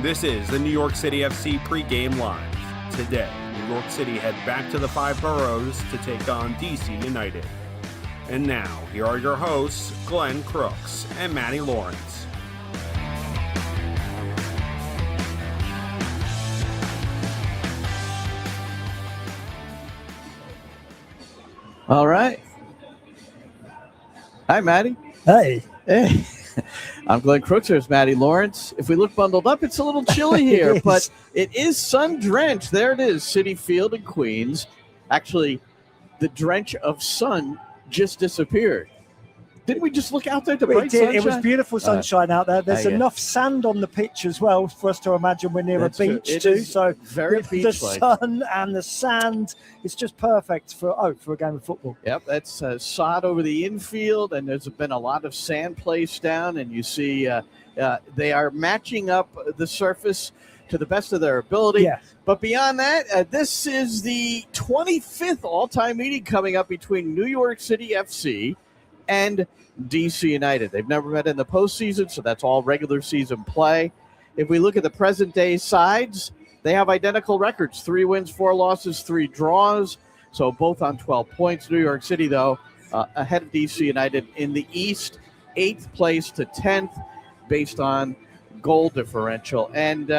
This is the New York City FC Pregame Live. Today, New York City head back to the five boroughs to take on DC United. And now, here are your hosts, Glenn Crooks and Matty Lawrence. All right. Hi, Matty. Hey. I'm Glenn Crooks. There's Matty Lawrence. If we look bundled up, it's a little chilly here, but it is sun-drenched. There it is, Citi Field in Queens. Actually, the drench of sun just disappeared. Didn't we just look out there to bright sunshine? It was beautiful sunshine out there. There's enough sand on the pitch as well for us to imagine we're near a beach too. So very the sun and the sand, it's just perfect for a game of football. Yep, that's sod over the infield, and there's been a lot of sand placed down, and you see they are matching up the surface to the best of their ability. Yeah. But beyond that, this is the 25th all-time meeting coming up between New York City FC and DC United. They've never met in the postseason, so that's all regular season play. If we look at the present day sides, they have identical records: 3 wins, 4 losses, 3 draws, so both on 12 points. New York City, though, ahead of DC United in the East, 8th place to 10th based on goal differential. And,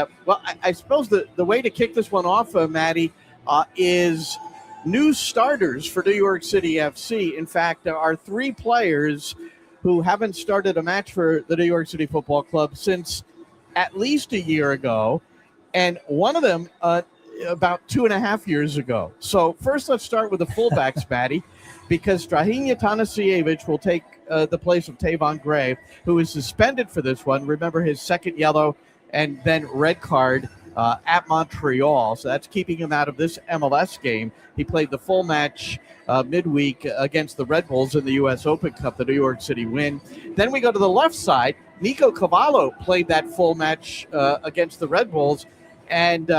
I suppose the way to kick this one off, Matty, is new starters for New York City FC. In fact, there are 3 players who haven't started a match for the New York City Football Club since at least a year ago, and one of them about 2.5 years ago. So first, let's start with the fullbacks, Matty, because Strahinja Tanasiewicz will take the place of Tavon Gray, who is suspended for this one. Remember his second yellow and then red card at Montreal, so that's keeping him out of this MLS game. He played the full match midweek against the Red Bulls in the U.S. Open Cup, the New York City win. Then we go to the left side. Nico Cavallo played that full match against the Red Bulls, and,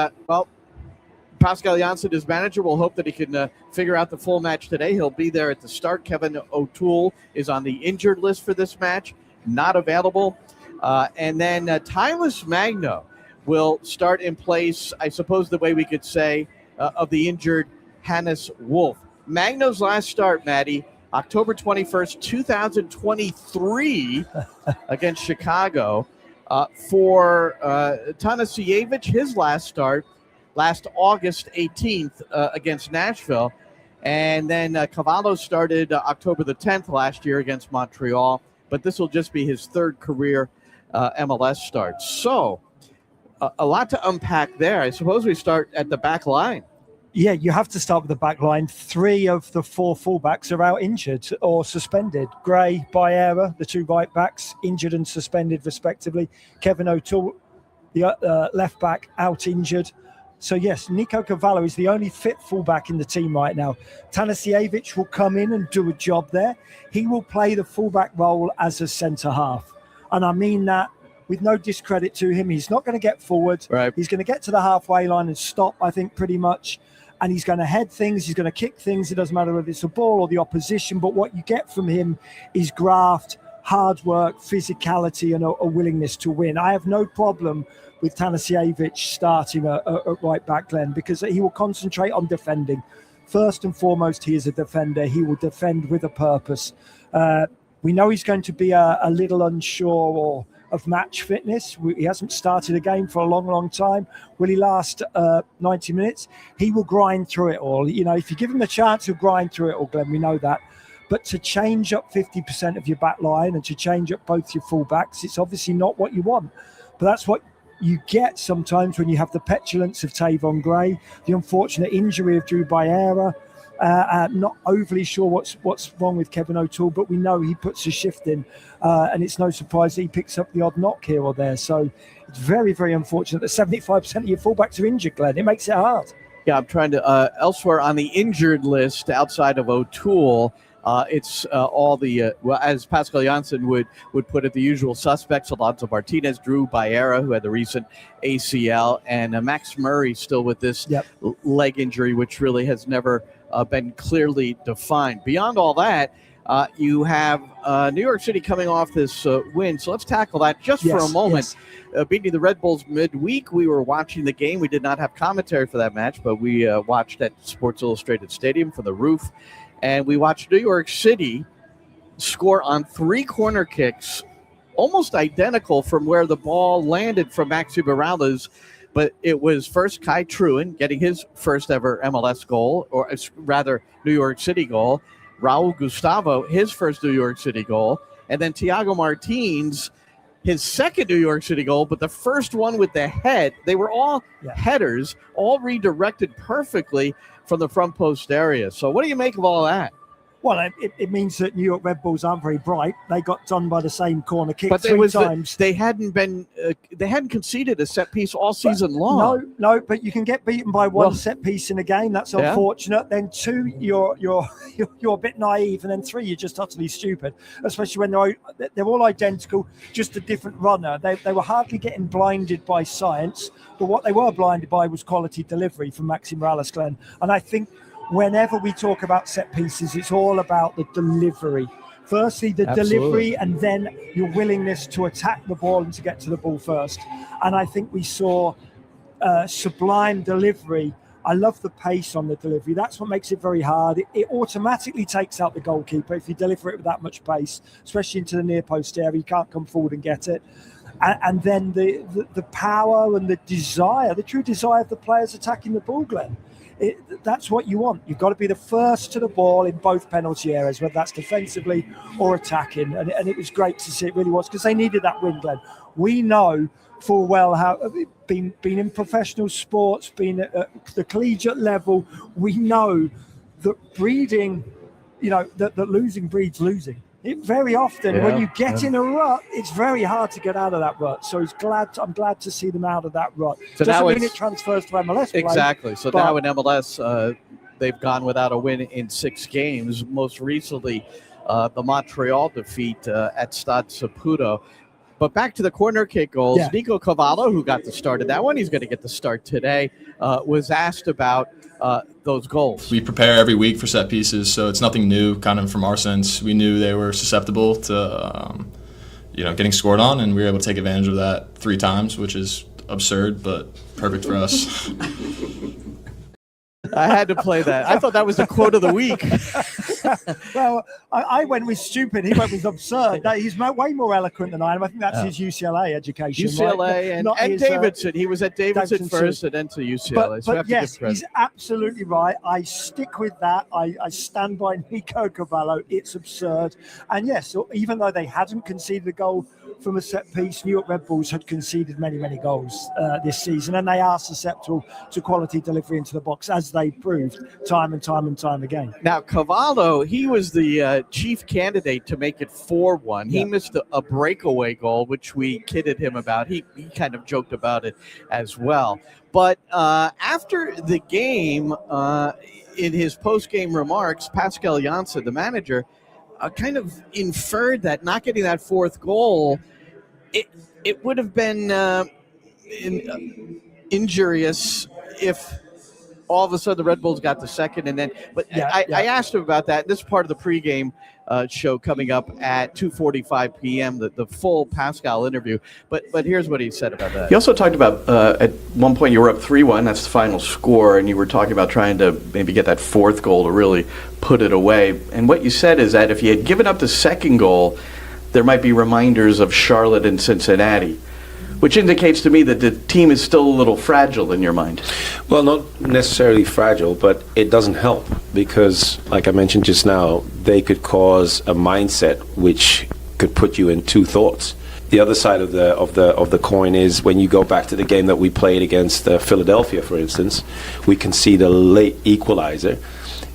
Pascal Janssen, his manager, will hope that he can figure out the full match today. He'll be there at the start. Kevin O'Toole is on the injured list for this match, not available. And then Tylus Magno will start in place, I suppose the way we could say, of the injured Hannes Wolf. Magno's last start, Matty, October 21st, 2023 against Chicago. For Tanasiewicz, his last start, last August 18th against Nashville. And then Cavallo started October the 10th last year against Montreal. But this will just be his 3rd career MLS start. So, a lot to unpack there. I suppose we start at the back line. Yeah, you have to start with the back line. 3 of the 4 fullbacks are out injured or suspended. Gray, Baera, the 2 right backs, injured and suspended respectively. Kevin O'Toole, the left back, out injured. So yes, Nico Cavallo is the only fit fullback in the team right now. Tanasiewicz will come in and do a job there. He will play the fullback role as a centre half. And I mean that with no discredit to him. He's not going to get forward. Right. He's going to get to the halfway line and stop, I think, pretty much. And he's going to head things. He's going to kick things. It doesn't matter whether it's a ball or the opposition. But what you get from him is graft, hard work, physicality, and a willingness to win. I have no problem with Tanasiewicz starting a right back, Glenn, because he will concentrate on defending. First and foremost, he is a defender. He will defend with a purpose. We know he's going to be a little unsure of match fitness. He hasn't started a game for a long, long time. Will he last 90 minutes? He will grind through it all. You know, if you give him a chance, he'll grind through it all, Glenn. We know that. But to change up 50% of your back line and to change up both your fullbacks, it's obviously not what you want. But that's what you get sometimes when you have the petulance of Tavon Gray, the unfortunate injury of Drew Baera. Not overly sure what's wrong with Kevin O'Toole, but we know he puts a shift in, and it's no surprise that he picks up the odd knock here or there. So it's very, very unfortunate that 75% of your fullbacks are injured, Glenn. It makes it hard. Yeah, I'm trying to elsewhere on the injured list outside of O'Toole. It's all the, as Pascal Janssen would put it, the usual suspects: Alonso Martinez, Drew Baera, who had the recent ACL, and Max Murray still with this leg injury, which really has never been clearly defined. Beyond all that, You have New York City coming off this win, so let's tackle that just for a moment. Yes. Beating the Red Bulls midweek, we were watching the game. We did not have commentary for that match, but we watched at Sports Illustrated Stadium from the roof, and we watched New York City score on 3 corner kicks, almost identical from where the ball landed from Maxi Morales. But it was first Kai Truin getting his first ever MLS goal, or rather New York City goal. Raul Gustavo, his first New York City goal. And then Thiago Martins, his second New York City goal, but the first one with the head. They were all headers, all redirected perfectly from the front post area. So what do you make of all that? Well, it means that New York Red Bulls aren't very bright. They got done by the same corner kick but three times. They hadn't conceded a set piece all season long. No, but you can get beaten by one set piece in a game. That's unfortunate. Then 2, you're a bit naive, and then 3, you're just utterly stupid. Especially when they're all identical, just a different runner. They were hardly getting blinded by science, but what they were blinded by was quality delivery from Maxi Morales, Glenn. And I think whenever we talk about set pieces, it's all about the delivery. Firstly, the delivery, and then your willingness to attack the ball and to get to the ball first. And I think we saw sublime delivery. I love the pace on the delivery. That's what makes it very hard. It automatically takes out the goalkeeper if you deliver it with that much pace, especially into the near post area. You can't come forward and get it. And then the power and the desire, the true desire of the players attacking the ball, Glenn. That's what you want. You've got to be the first to the ball in both penalty areas, whether that's defensively or attacking. And it was great to see. It really was, because they needed that win, Glenn. We know full well how, being in professional sports, being at the collegiate level, we know that breeding, that losing breeds losing. Very often, when you get in a rut, it's very hard to get out of that rut. So I'm glad to see them out of that rut. So doesn't mean it transfers to MLS play. Exactly. So now in MLS, they've gone without a win in 6 games. Most recently, the Montreal defeat at Stade Saputo. But back to the corner kick goals. Yeah. Nico Cavallo, who got the start of that one, he's going to get the start today, was asked about those goals. We prepare every week for set pieces, so it's nothing new kind of from our sense. We knew they were susceptible to getting scored on, and we were able to take advantage of that 3 times, which is absurd, but perfect for us. I had to play that. I thought that was the quote of the week. Well, I went with stupid. He went with absurd. He's way more eloquent than I am. I think that's his UCLA education. UCLA right? and Davidson. He was at Davidson first and then to UCLA. But yes, he's absolutely right. I stick with that. I stand by Nico Cavallo. It's absurd. And yes, even though they hadn't conceded a goal from a set piece, New York Red Bulls had conceded many, many goals this season, and they are susceptible to quality delivery into the box, as they proved time and time again. Now, Cavallo, he was the chief candidate to make it 4-1. He missed a breakaway goal, which we kidded him about. He kind of joked about it as well. But after the game, in his post-game remarks, Pascal Janssen, the manager, kind of inferred that not getting that 4th goal, it would have been injurious if all of a sudden the Red Bulls got the 2nd, and then. But I asked him about that. This is part of the pregame show coming up at 2:45 p.m. The full Pascal interview. But here's what he said about that. You also talked about at one point you were up 3-1. That's the final score, and you were talking about trying to maybe get that 4th goal to really put it away. And what you said is that if you had given up the 2nd goal, there might be reminders of Charlotte and Cincinnati, which indicates to me that the team is still a little fragile in your mind. Well, not necessarily fragile, but it doesn't help because, like I mentioned just now, they could cause a mindset which could put you in 2 thoughts. The other side of the coin is when you go back to the game that we played against Philadelphia, for instance, we concede a late equalizer.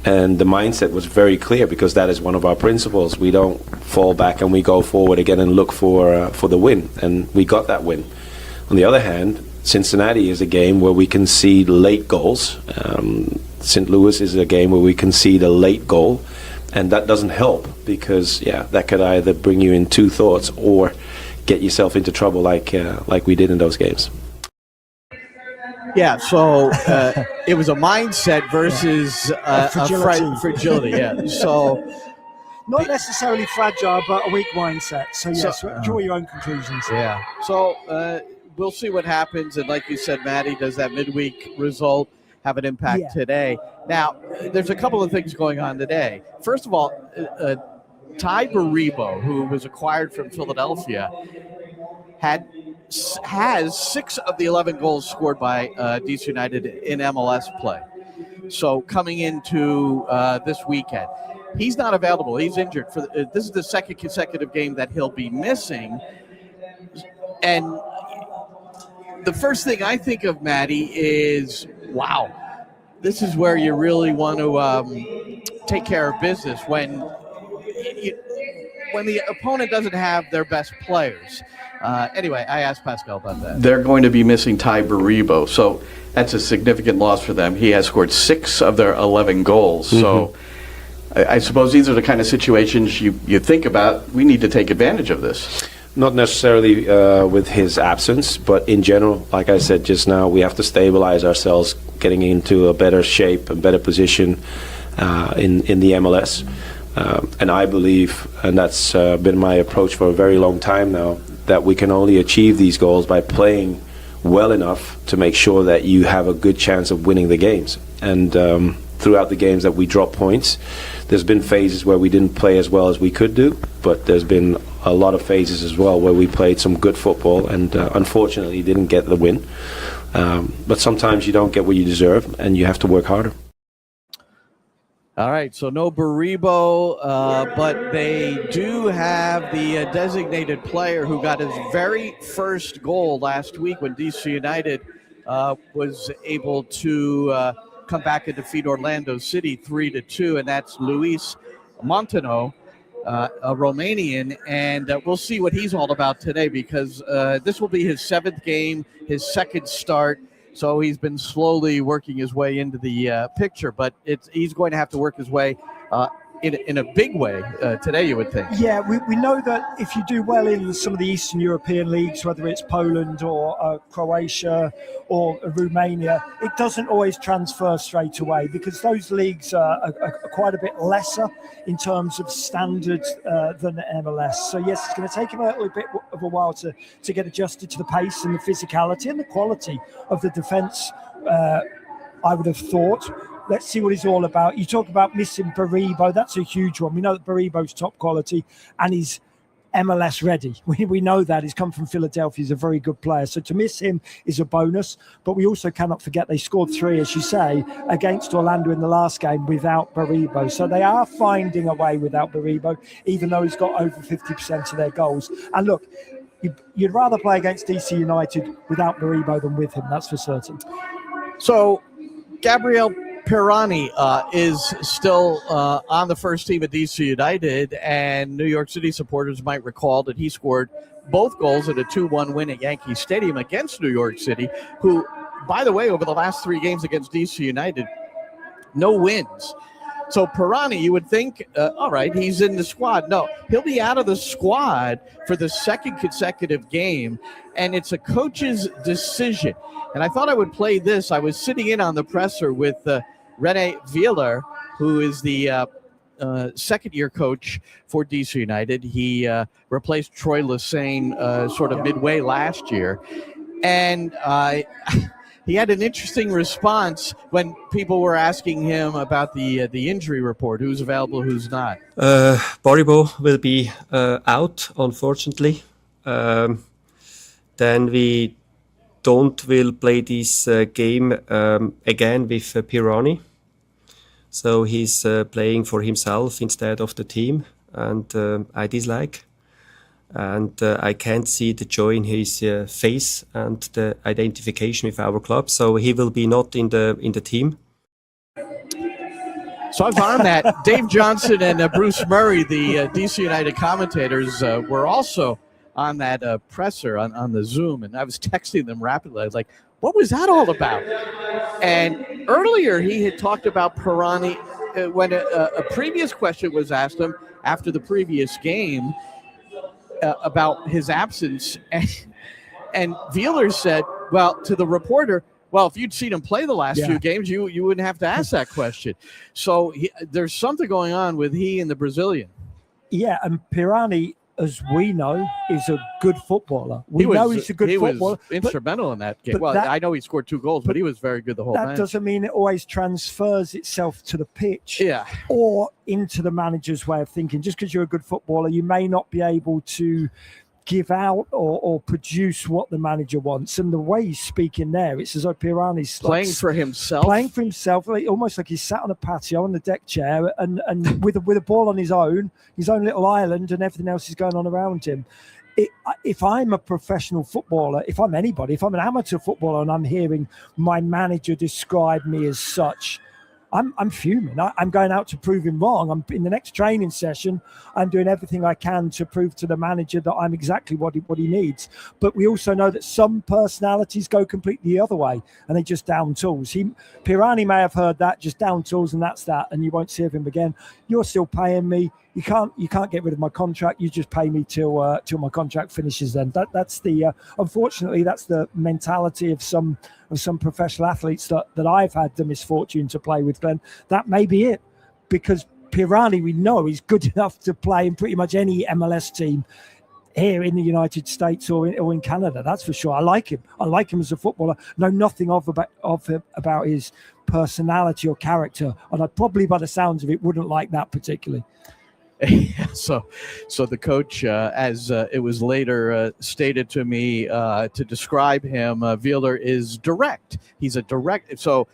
And the mindset was very clear because that is one of our principles. We don't fall back and we go forward again and look for the win. And we got that win. On the other hand, Cincinnati is a game where we concede late goals. St. Louis is a game where we concede a late goal. And that doesn't help because, that could either bring you in 2 thoughts or get yourself into trouble like we did in those games. Yeah, so it was a mindset versus fragility. Yeah, so Not necessarily fragile, but a weak mindset. So, yes, draw your own conclusions. Yeah. So we'll see what happens. And like you said, Matty, does that midweek result have an impact today? Now, there's a couple of things going on today. First of all, Ty Baribo, who was acquired from Philadelphia, has 6 of the 11 goals scored by DC United in MLS play. So coming into this weekend, he's not available. He's injured. This is the second consecutive game that he'll be missing. And the first thing I think of, Matty, is, wow, this is where you really want to take care of business when the opponent doesn't have their best players. Anyway, I asked Pascal about that. They're going to be missing Ty Baribo, so that's a significant loss for them. He has scored 6 of their 11 goals. Mm-hmm. So I suppose these are the kind of situations you think about. We need to take advantage of this. Not necessarily with his absence, but in general, like I said just now, we have to stabilize ourselves, getting into a better shape, a better position in the MLS. And I believe, and that's been my approach for a very long time now, that we can only achieve these goals by playing well enough to make sure that you have a good chance of winning the games. And throughout the games that we drop points, there's been phases where we didn't play as well as we could do, but there's been a lot of phases as well where we played some good football and unfortunately didn't get the win. But sometimes you don't get what you deserve and you have to work harder. All right, so no Baribo, but they do have the designated player who got his very first goal last week when DC United was able to come back and defeat Orlando City 3-2, and that's Luis Montano, a Romanian, and we'll see what he's all about today because this will be his 7th game, his 2nd start. So he's been slowly working his way into the picture, but he's going to have to work his way in a big way today, you would think. Yeah, we know that if you do well in some of the Eastern European leagues, whether it's Poland or Croatia or Romania, it doesn't always transfer straight away because those leagues are quite a bit lesser in terms of standards than MLS. So yes, it's going to take him a little bit of a while to get adjusted to the pace and the physicality and the quality of the defence, I would have thought. Let's see what he's all about. You talk about missing Baribo. That's a huge one. We know that Baribo's top quality and he's MLS ready. We know that. He's come from Philadelphia. He's a very good player. So to miss him is a bonus. But we also cannot forget they scored 3, as you say, against Orlando in the last game without Baribo. So they are finding a way without Baribo, even though he's got over 50% of their goals. And look, you'd rather play against DC United without Baribo than with him. That's for certain. So Gabriel Pirani is still on the first team at DC United, and New York City supporters might recall that he scored both goals in a 2-1 win at Yankee Stadium against New York City, who, by the way, over the last 3 games against DC United, no wins. So Pirani, you would think, all right, he's in the squad. No, he'll be out of the squad for the 2nd consecutive game, and it's a coach's decision. And I thought I would play this. I was sitting in on the presser with Rene Wieler, who is the second-year coach for DC United. He replaced Troy Lesane sort of midway last year. And he had an interesting response when people were asking him about the injury report, who's available, who's not. Baribo will be out, unfortunately. Then we will play this game again with Pirani. So he's playing for himself instead of the team, and I dislike. And I can't see the joy in his face and the identification with our club. So he will be not in the team. So I've on that. Dave Johnson and Bruce Murray, the DC United commentators, were also on that presser on the Zoom, and I was texting them rapidly. I was like, what was that all about? And earlier he had talked about Pirani when a previous question was asked him after the previous game about his absence. And Wieler said, well, to the reporter, well, if you'd seen him play the last few games, you wouldn't have to ask that question. So there's something going on with he and the Brazilian. Yeah, and Pirani, as we know, is a good footballer. We know he's a good footballer. He was instrumental in that game. Well, I know he scored 2 goals, but he was very good the whole match. That doesn't mean it always transfers itself to the pitch or into the manager's way of thinking. Just because you're a good footballer, you may not be able to give out or produce what the manager wants. And the way he's speaking there, it's as though Pirani's playing for himself, almost like he's sat on a patio on the deck chair and with a ball on his own little island, and everything else is going on around him. If I'm a professional footballer, if I'm anybody, if I'm an amateur footballer and I'm hearing my manager describe me as such, I'm fuming. I'm going out to prove him wrong. I'm in the next training session. I'm doing everything I can to prove to the manager that I'm exactly what he needs. But we also know that some personalities go completely the other way and they just down tools. Pirani may have heard that, just down tools, and that's that, and you won't see him again. You're still paying me. You can't get rid of my contract. You just pay me till my contract finishes. Then that's the unfortunately that's the mentality of some professional athletes that I've had the misfortune to play with, Glenn. That may be it, because Pirani, we know, he's good enough to play in pretty much any MLS team here in the United States or in Canada. That's for sure. I like him. I like him as a footballer. Know nothing about his personality or character, and I probably, by the sounds of it, wouldn't like that particularly. So the coach, as it was later stated to me, to describe him, Wheeler is direct. He's a direct. So,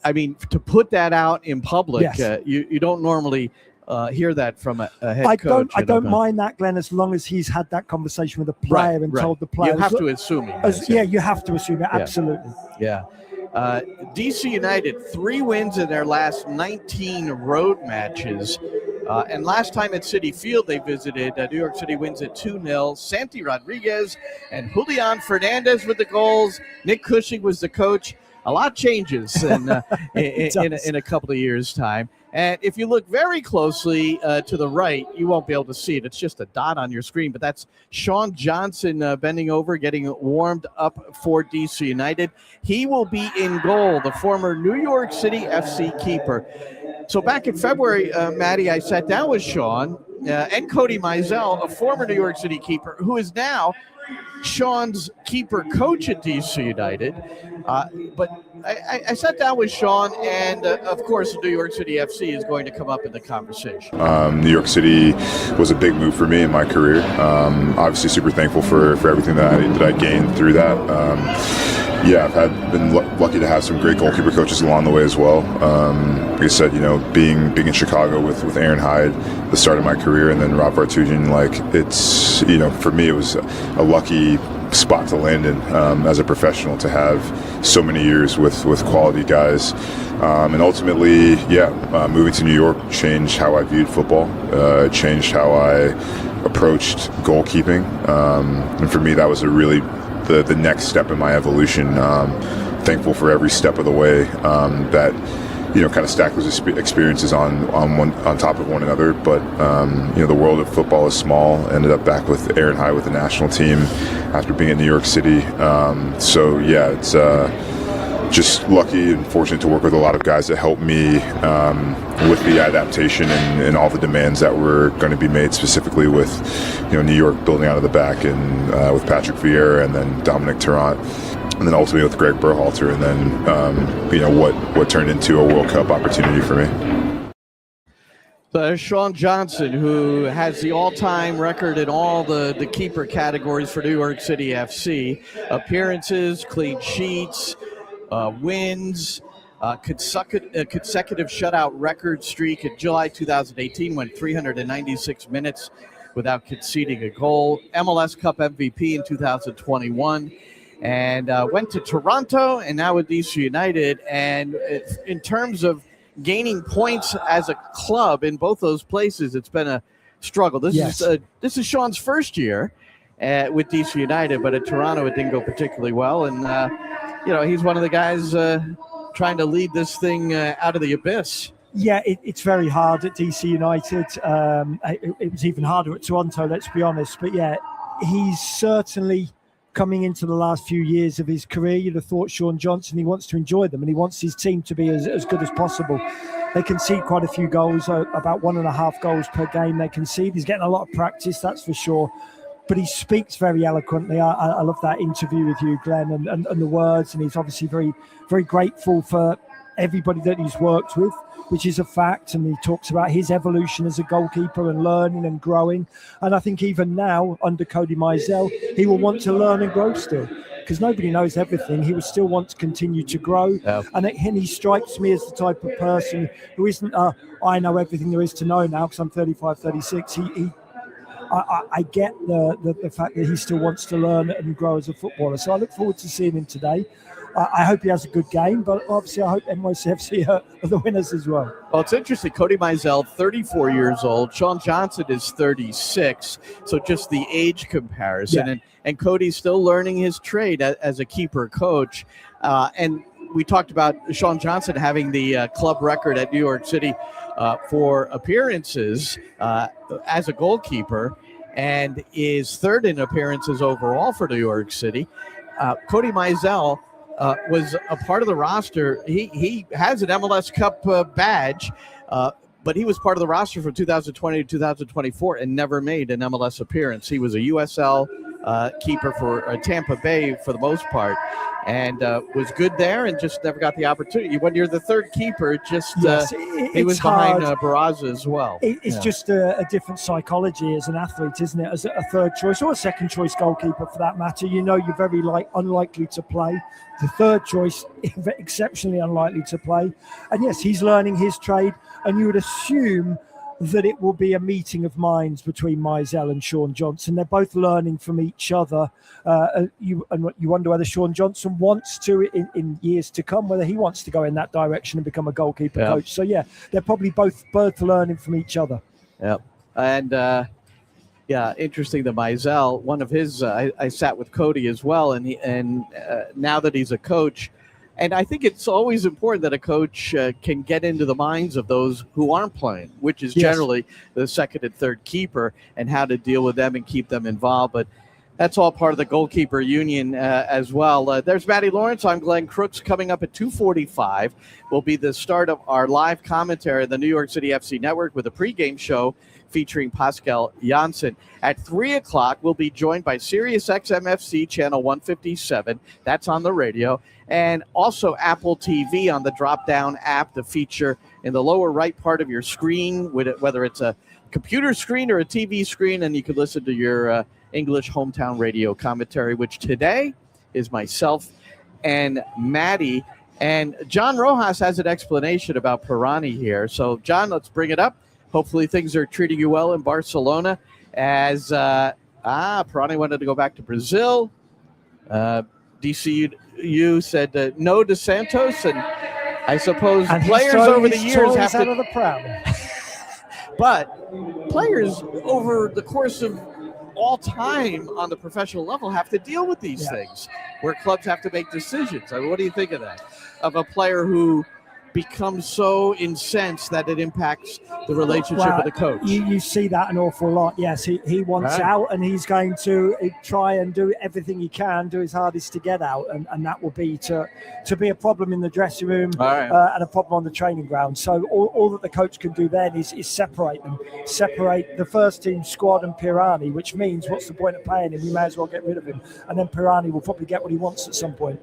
I mean, to put that out in public, yes. You don't normally hear that from a head coach. I don't mind that, Glenn, as long as he's had that conversation with the player told the player. You have to assume it. You have to assume it. Absolutely. Yeah. DC United, 3 wins in their last 19 road matches. And last time at Citi Field, they visited. New York City wins at 2-0. Santi Rodriguez and Julian Fernandez with the goals. Nick Cushing was the coach. A lot changes in a couple of years' time. And if you look very closely to the right, you won't be able to see it. It's just a dot on your screen. But that's Sean Johnson bending over, getting warmed up for DC United. He will be in goal, the former New York City FC keeper. So back in February, Matty, I sat down with Sean and Cody Mizell, a former New York City keeper, who is now Sean's keeper coach at DC United. But I sat down with Sean, and of course, New York City FC is going to come up in the conversation. New York City was a big move for me in my career. Obviously, super thankful for everything that I gained through that. I've been lucky to have some great goalkeeper coaches along the way as well. Like I said, being in Chicago with Aaron Hyde, the start of my career, and then Rob Vartugin, it's for me it was a lucky spot to land in as a professional, to have so many years with quality guys, and ultimately, moving to New York changed how I viewed football. It changed how I approached goalkeeping, and for me that was the next step in my evolution. Thankful for every step of the way that kind of stack those experiences on top of one another. But the world of football is small. Ended up back with Aaron Hyde with the national team after being in New York City. It's just lucky and fortunate to work with a lot of guys that helped me with the adaptation and all the demands that were going to be made, specifically with New York building out of the back, and with Patrick Vieira and then Dominic Tarrant, and then ultimately with Greg Berhalter, and then what turned into a World Cup opportunity for me. So Sean Johnson, who has the all-time record in all the keeper categories for New York City FC: appearances, clean sheets, wins, consecutive shutout record streak. In July 2018, went 396 minutes without conceding a goal. MLS Cup MVP in 2021, and went to Toronto, and now with DC United. And in terms of gaining points as a club in both those places, it's been a struggle. This is Sean's first year with DC United, but at Toronto it didn't go particularly well, and he's one of the guys trying to lead this thing out of the abyss. Yeah, it's very hard at DC United. It was even harder at Toronto, let's be honest. But yeah, he's certainly coming into the last few years of his career. You'd have thought Sean Johnson, he wants to enjoy them and he wants his team to be as good as possible. They concede quite a few goals, about 1.5 goals per game they concede. He's getting a lot of practice, that's for sure. But he speaks very eloquently. I love that interview with you, Glenn, and the words. And he's obviously very, very grateful for everybody that he's worked with, which is a fact. And he talks about his evolution as a goalkeeper and learning and growing. And I think even now, under Cody Mizell, he will want to learn and grow still, because nobody knows everything. He will still want to continue to grow. Yeah. And he strikes me as the type of person who isn't, I know everything there is to know now because I'm 35, 36. I get the fact that he still wants to learn and grow as a footballer. So I look forward to seeing him today. I hope he has a good game, but obviously I hope NYCFC are the winners as well. Well, it's interesting. Cody Mizell, 34 years old. Sean Johnson is 36. So just the age comparison. Yeah. And Cody's still learning his trade as a keeper coach. And we talked about Sean Johnson having the club record at New York City for appearances as a goalkeeper, and is third in appearances overall for New York City. Cody Mizell was a part of the roster. He has an MLS Cup badge, but he was part of the roster from 2020 to 2024 and never made an MLS appearance. He was a USL keeper for Tampa Bay for the most part, and was good there and just never got the opportunity. When you're the third keeper, he was behind Barraza as well. It's just a different psychology as an athlete, isn't it? As a third choice or a second choice goalkeeper for that matter, you're very unlikely to play. The third choice, exceptionally unlikely to play. And yes, he's learning his trade, and you would assume that it will be a meeting of minds between Mizell and Sean Johnson. They're both learning from each other. You wonder whether Sean Johnson wants to, in years to come, whether he wants to go in that direction and become a goalkeeper coach. So, yeah, they're probably both learning from each other. Yeah. And, interesting that Mizell, one of his, I sat with Cody as well, and now that he's a coach, and I think it's always important that a coach can get into the minds of those who aren't playing, which is generally the second and third keeper, and how to deal with them and keep them involved. But that's all part of the goalkeeper union as well. There's Matty Lawrence. I'm Glenn Crooks. Coming up at 2:45 will be the start of our live commentary on the New York City FC Network with a pregame show featuring Pascal Janssen. At 3 o'clock, we'll be joined by Sirius XM-FC channel 157. That's on the radio. And also Apple TV on the drop-down app, the feature in the lower right part of your screen, whether it's a computer screen or a TV screen, and you can listen to your English hometown radio commentary, which today is myself and Maddie. And John Rojas has an explanation about Pirani here. So, John, let's bring it up. Hopefully things are treating you well in Barcelona, as Pirani wanted to go back to Brazil. DCU said no to Santos, and I suppose players over the years have to out of the pram. But players over the course of all time on the professional level have to deal with these things, where clubs have to make decisions. I mean, what do you think of that? Of a player who becomes so incensed that it impacts the relationship with the coach. You see that an awful lot. Yes, he wants out, and he's going to try and do everything he can, do his hardest to get out, and that will be to be a problem in the dressing room and a problem on the training ground. So all that the coach can do then is separate them, separate the first team squad and Pirani, which means what's the point of paying him? We may as well get rid of him, and then Pirani will probably get what he wants at some point.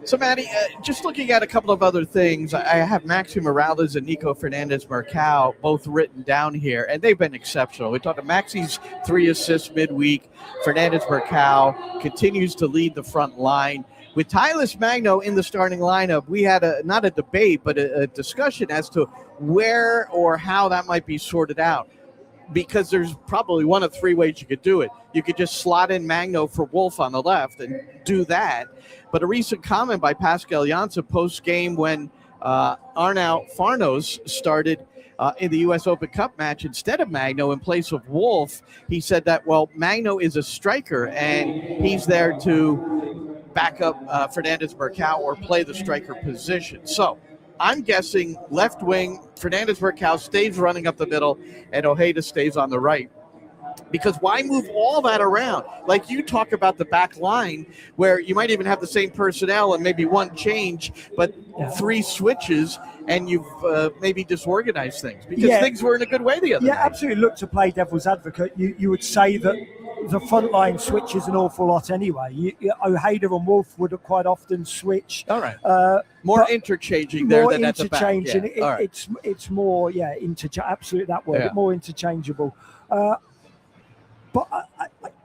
So, Matty, just looking at a couple of other things, I have Maxi Morales and Nico Fernandez-Marcao both written down here, and they've been exceptional. We talked about Maxi's 3 assists midweek. Fernandez-Marcao continues to lead the front line. With Tylis Magno in the starting lineup, we had not a debate, but a discussion as to where or how that might be sorted out, because there's probably one of 3 ways you could do it. You could just slot in Magno for Wolf on the left and do that. But a recent comment by Pascal Janssen post-game when Arnau Farnos started in the U.S. Open Cup match instead of Magno in place of Wolf, he said that, well, Magno is a striker and he's there to back up Fernandez-Marcao or play the striker position. So I'm guessing left wing, Fernandez-Marcao stays running up the middle, and Ojeda stays on the right. Because why move all that around? Like you talk about the back line where you might even have the same personnel and maybe one change, but 3 switches, and you've maybe disorganized things because things were in a good way the other night. Yeah, absolutely. Look, to play devil's advocate, you would say that the front line switches an awful lot anyway. O'Hader and Wolf would quite often switch. All right. More interchanging there than at the back. Yeah. It's more, absolutely that word, more interchangeable. But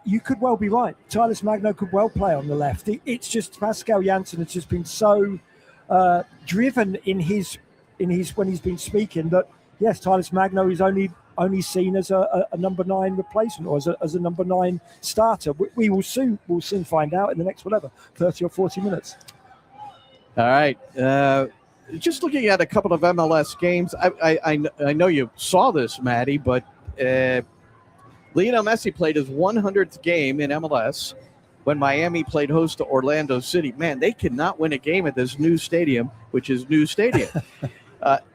you could well be right. Tyler Magno could well play on the left. It's just Pascal Janssen has just been so driven in his when he's been speaking that yes, Tyler Magno is only seen as a number 9 replacement or as a number 9 starter. We'll soon find out in the next 30 or 40 minutes. All right. Just looking at a couple of MLS games, I know you saw this, Matty, but Lionel Messi played his 100th game in MLS when Miami played host to Orlando City. Man, they cannot win a game at this new stadium, which is new stadium.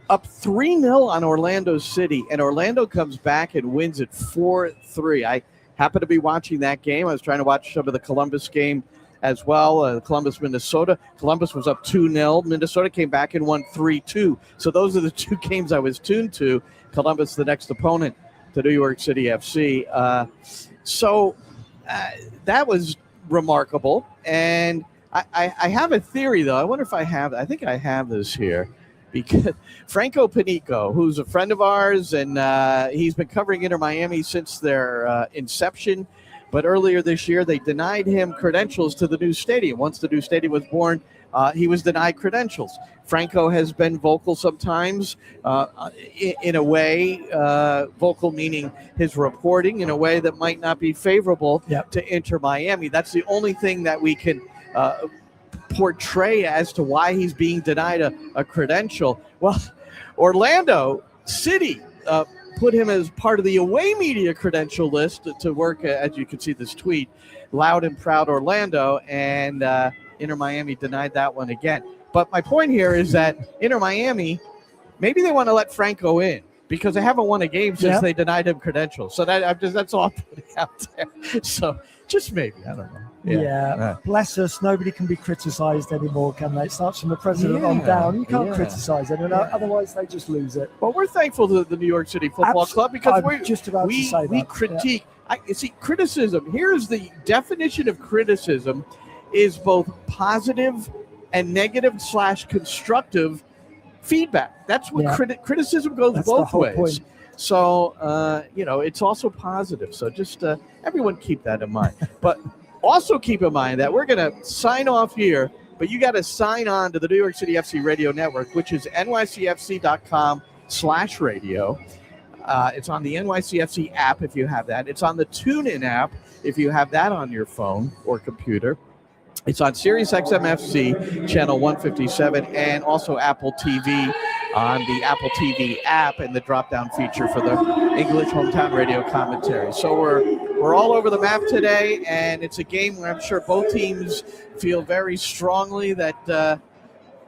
Up 3-0 on Orlando City, and Orlando comes back and wins it 4-3. I happened to be watching that game. I was trying to watch some of the Columbus game as well, Columbus, Minnesota. Columbus was up 2-0. Minnesota came back and won 3-2. So those are the 2 games I was tuned to. Columbus, the next opponent to New York City FC. That was remarkable. And I have a theory, though. I wonder if I think I have this here. Because Franco Panico, who's a friend of ours, and he's been covering Inter Miami since their inception. But earlier this year, they denied him credentials to the new stadium. Once the new stadium was born, he was denied credentials. Franco has been vocal sometimes in a way, vocal meaning his reporting in a way that might not be favorable to Inter Miami. That's the only thing that we can portray as to why he's being denied a credential. Well, Orlando City put him as part of the away media credential list to work, as you can see this tweet, Loud and Proud Orlando, and Inter Miami denied that one again. But my point here is that Inter Miami, maybe they want to let Franco in because they haven't won a game since they denied him credentials. So that's all I'm putting out there. So just maybe, I don't know. Yeah. Bless us. Nobody can be criticised anymore, can they? It starts from the president on down. You can't criticise anyone, otherwise they just lose it. Well, we're thankful to the New York City Football Club because we critique. See, criticism. Here's the definition of criticism: is both positive and negative / constructive feedback. That's what criticism goes both ways. Point. So, it's also positive. So just everyone keep that in mind. But also keep in mind that we're going to sign off here, but you got to sign on to the New York City FC Radio Network, which is nycfc.com/radio. It's on the NYCFC app if you have that. It's on the TuneIn app if you have that on your phone or computer. It's on Sirius XM-FC channel 157 and also Apple TV on the Apple TV app and the drop-down feature for the English hometown radio commentary. So we're all over the map today, and it's a game where I'm sure both teams feel very strongly that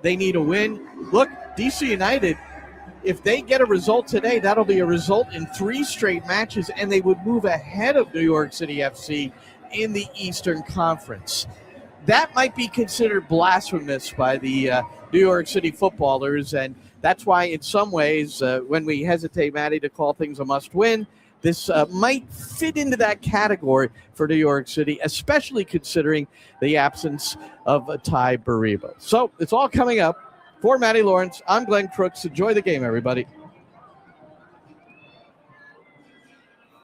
they need a win. Look, DC United, if they get a result today, that'll be a result in 3 straight matches, and they would move ahead of New York City FC in the Eastern Conference. That might be considered blasphemous by the New York City footballers, and that's why in some ways when we hesitate, Matty, to call things a must-win, this might fit into that category for New York City, especially considering the absence of Ty Baribo. So it's all coming up. For Matty Lawrence, I'm Glenn Crooks. Enjoy the game, everybody.